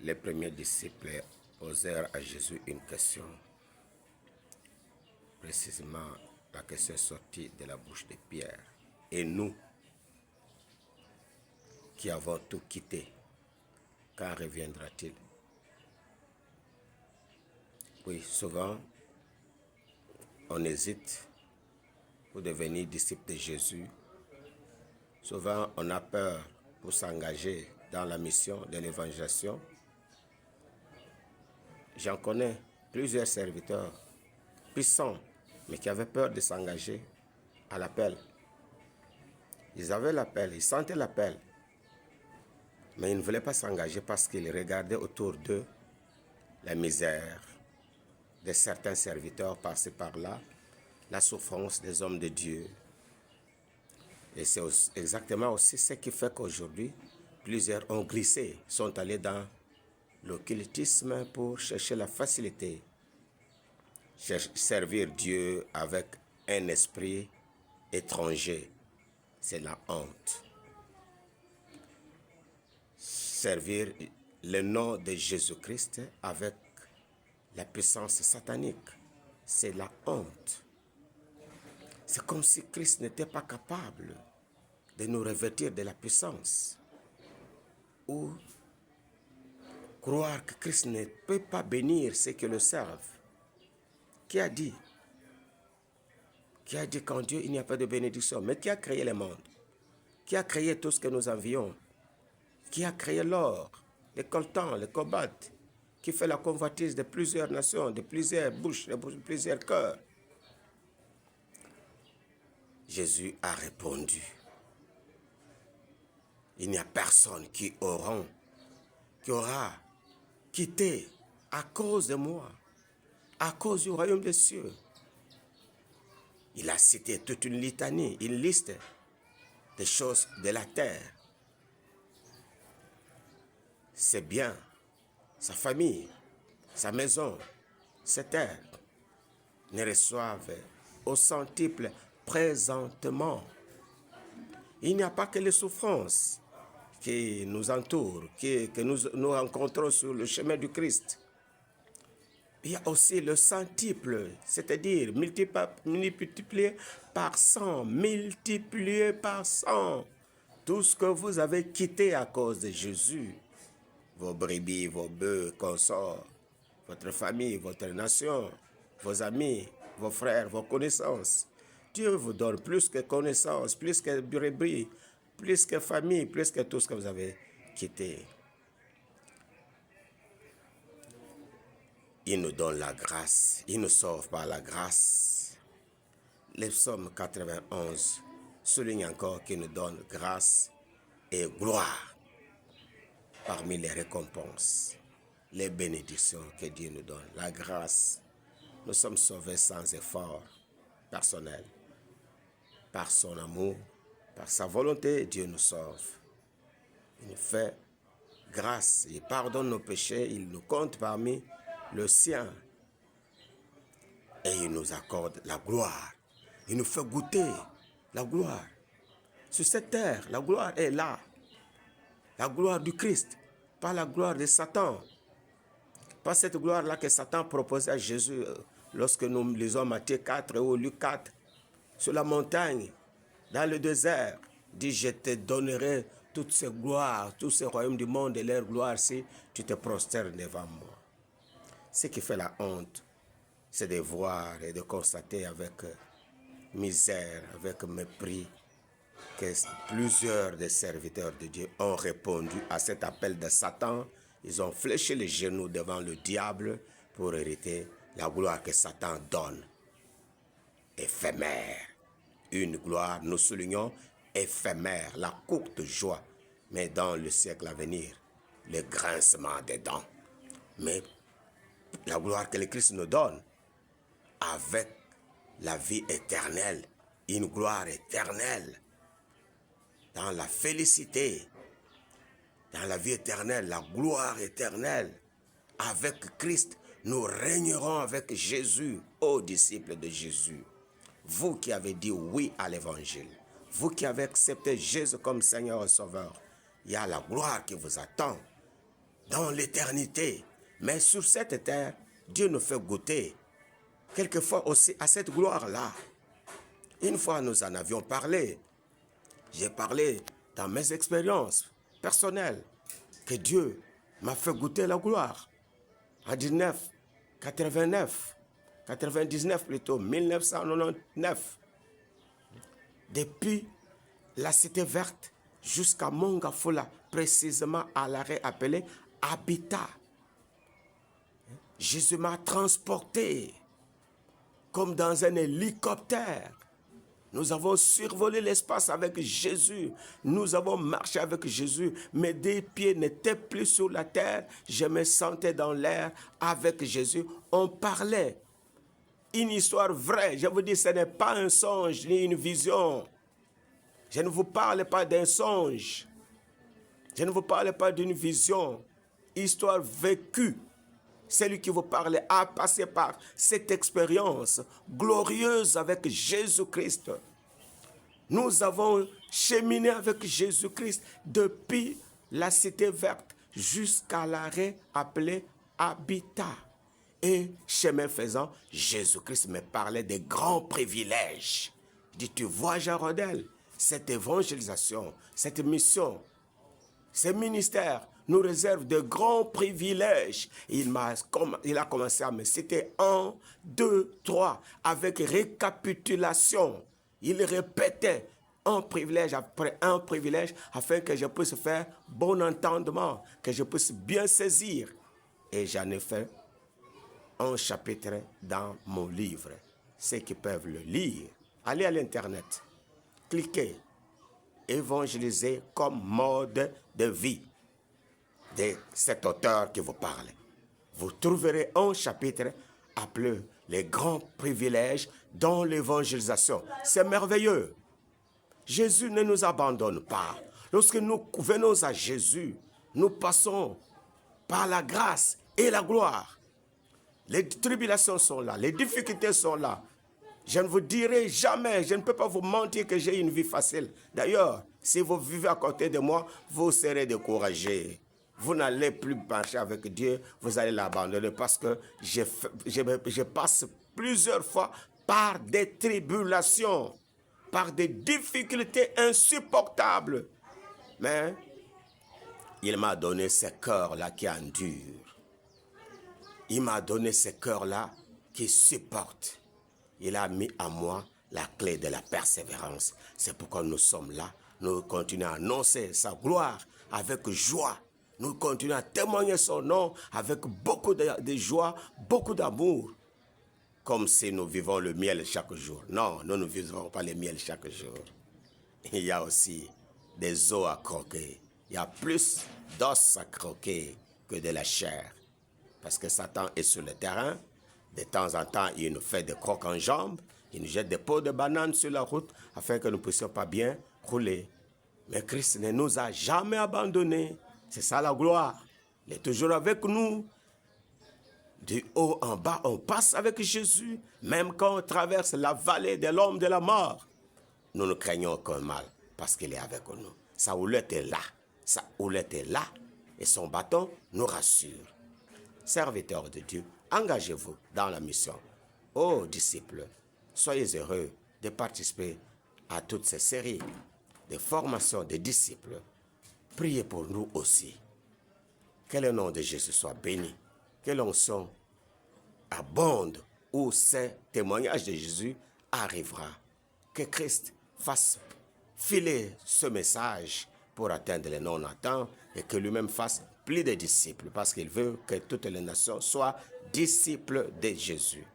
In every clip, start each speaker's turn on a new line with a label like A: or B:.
A: Les premiers disciples posèrent à Jésus une question. Précisément, la question sortie de la bouche de Pierre. Et nous, qui avons tout quitté, quand reviendra-t-il? Oui, souvent, on hésite pour devenir disciple de Jésus. Souvent, on a peur pour s'engager dans la mission de l'évangélisation. J'en connais plusieurs serviteurs puissants, mais qui avaient peur de s'engager à l'appel. Ils avaient l'appel, ils sentaient l'appel, mais ils ne voulaient pas s'engager parce qu'ils regardaient autour d'eux la misère de certains serviteurs passés par là, la souffrance des hommes de Dieu. Et c'est exactement aussi ce qui fait qu'aujourd'hui, plusieurs ont glissé, sont allés dans l'occultisme pour chercher la facilité, servir Dieu avec un esprit étranger. C'est la honte. Servir le nom de Jésus-Christ avec la puissance satanique, c'est la honte. C'est comme si Christ n'était pas capable de nous revêtir de la puissance. Ou croire que Christ ne peut pas bénir ceux qui le servent. Qui a dit? Qui a dit qu'en Dieu il n'y a pas de bénédiction? Mais qui a créé le monde? Qui a créé tout ce que nous envions? Qui a créé l'or, le coltan, le cobalt? Qui fait la convoitise de plusieurs nations, de plusieurs bouches, de plusieurs cœurs? Jésus a répondu. Il n'y a personne qui aura quitté à cause de moi, à cause du royaume des cieux. Il a cité toute une litanie, une liste des choses de la terre. Ses biens, sa famille, sa maison, ses terres ne reçoivent au centuple présentement. Il n'y a pas que les souffrances qui nous entourent, que nous rencontrons sur le chemin du Christ. Il y a aussi le centuple, c'est-à-dire multiplié par 100, multiplié par 100. Tout ce que vous avez quitté à cause de Jésus, vos brebis, vos bœufs, consorts, votre famille, votre nation, vos amis, vos frères, vos connaissances. Dieu vous donne plus que connaissances, plus que brebis, plus que famille, plus que tout ce que vous avez quitté. Il nous donne la grâce, il nous sauve par la grâce. Le psaume 91 souligne encore qu'il nous donne grâce et gloire parmi les récompenses, les bénédictions que Dieu nous donne. La grâce, nous sommes sauvés sans effort personnel. Par son amour, par sa volonté, Dieu nous sauve. Il nous fait grâce, il pardonne nos péchés, il nous compte parmi le sien. Et il nous accorde la gloire. Il nous fait goûter la gloire. Sur cette terre, la gloire est là. La gloire du Christ, pas la gloire de Satan. Pas cette gloire-là que Satan proposait à Jésus lorsque nous lisons Matthieu 4 ou Luc 4. Sur la montagne, dans le désert, dit: je te donnerai toutes ces gloires, tous ces royaumes du monde et leur gloire si tu te prosternes devant moi. Ce qui fait la honte, c'est de voir et de constater avec misère, avec mépris, que plusieurs des serviteurs de Dieu ont répondu à cet appel de Satan. Ils ont fléché les genoux devant le diable pour hériter la gloire que Satan donne. Éphémère. Une gloire, nous soulignons, éphémère, la courte joie. Mais dans le siècle à venir, le grincement des dents. Mais la gloire que le Christ nous donne, avec la vie éternelle, une gloire éternelle, dans la félicité, dans la vie éternelle, la gloire éternelle, avec Christ, nous régnerons avec Jésus, ô disciples de Jésus. Vous qui avez dit oui à l'évangile, vous qui avez accepté Jésus comme Seigneur et Sauveur, il y a la gloire qui vous attend. dans l'éternité. Mais sur cette terre, Dieu nous fait goûter quelquefois aussi à cette gloire-là. Une fois, nous en avions parlé. J'ai parlé dans mes expériences personnelles que Dieu m'a fait goûter la gloire. En 99 plutôt, 1999. Depuis la Cité Verte jusqu'à Mongafula, précisément à l'arrêt appelé Habitat. Jésus m'a transporté comme dans un hélicoptère. Nous avons survolé l'espace avec Jésus. Nous avons marché avec Jésus. Mes deux pieds n'étaient plus sur la terre. Je me sentais dans l'air avec Jésus. On parlait. Une histoire vraie. Je vous dis, ce n'est pas un songe ni une vision. Je ne vous parle pas d'un songe. Je ne vous parle pas d'une vision. Histoire vécue. Celui qui vous parlait a passé par cette expérience glorieuse avec Jésus-Christ. Nous avons cheminé avec Jésus-Christ depuis la Cité Verte jusqu'à l'arrêt appelé Habitat. Et chemin faisant, Jésus-Christ me parlait des grands privilèges. Il dit, tu vois, Jean Rodel, cette évangélisation, cette mission, ce ministère nous réserve de grands privilèges. Il a commencé à me citer 1, 2, 3, avec récapitulation. Il répétait un privilège après un privilège afin que je puisse faire bon entendement, que je puisse bien saisir. Et j'en ai fait un chapitre dans mon livre. Ceux qui peuvent le lire, allez à l'internet, cliquez, évangéliser comme mode de vie de cet auteur qui vous parle. Vous trouverez un chapitre appelé les grands privilèges dans l'évangélisation. C'est merveilleux. Jésus ne nous abandonne pas. Lorsque nous venons à Jésus, nous passons par la grâce et la gloire. Les tribulations sont là, les difficultés sont là. Je ne vous dirai jamais, je ne peux pas vous mentir que j'ai une vie facile. D'ailleurs, si vous vivez à côté de moi, vous serez découragés. Vous n'allez plus marcher avec Dieu, vous allez l'abandonner parce que je passe plusieurs fois par des tribulations, par des difficultés insupportables. Mais il m'a donné ce cœur-là qui endure. Il m'a donné ce cœur-là qui supporte. Il a mis à moi la clé de la persévérance. C'est pourquoi nous sommes là. Nous continuons à annoncer sa gloire avec joie. Nous continuons à témoigner son nom avec beaucoup de joie, beaucoup d'amour. Comme si nous vivons le miel chaque jour. Non, nous ne vivons pas le miel chaque jour. Il y a aussi des os à croquer. Il y a plus d'os à croquer que de la chair. Parce que Satan est sur le terrain. De temps en temps, il nous fait des crocs en jambes. Il nous jette des pots de bananes sur la route afin que nous ne puissions pas bien rouler. Mais Christ ne nous a jamais abandonnés. C'est ça la gloire. Il est toujours avec nous. Du haut en bas, on passe avec Jésus. Même quand on traverse la vallée de l'homme de la mort, nous ne craignons aucun mal parce qu'il est avec nous. Sa houlette est là. Sa houlette est là. Et son bâton nous rassure. Serviteurs de Dieu, engagez-vous dans la mission. Ô disciples, soyez heureux de participer à toutes ces séries de formations des disciples. Priez pour nous aussi. Que le nom de Jésus soit béni. Que l'onction abonde où ce témoignage de Jésus arrivera. Que Christ fasse filer ce message pour atteindre les non-atteints et que lui-même fasse plus de disciples parce qu'il veut que toutes les nations soient disciples de Jésus.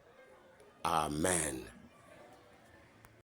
A: Amen.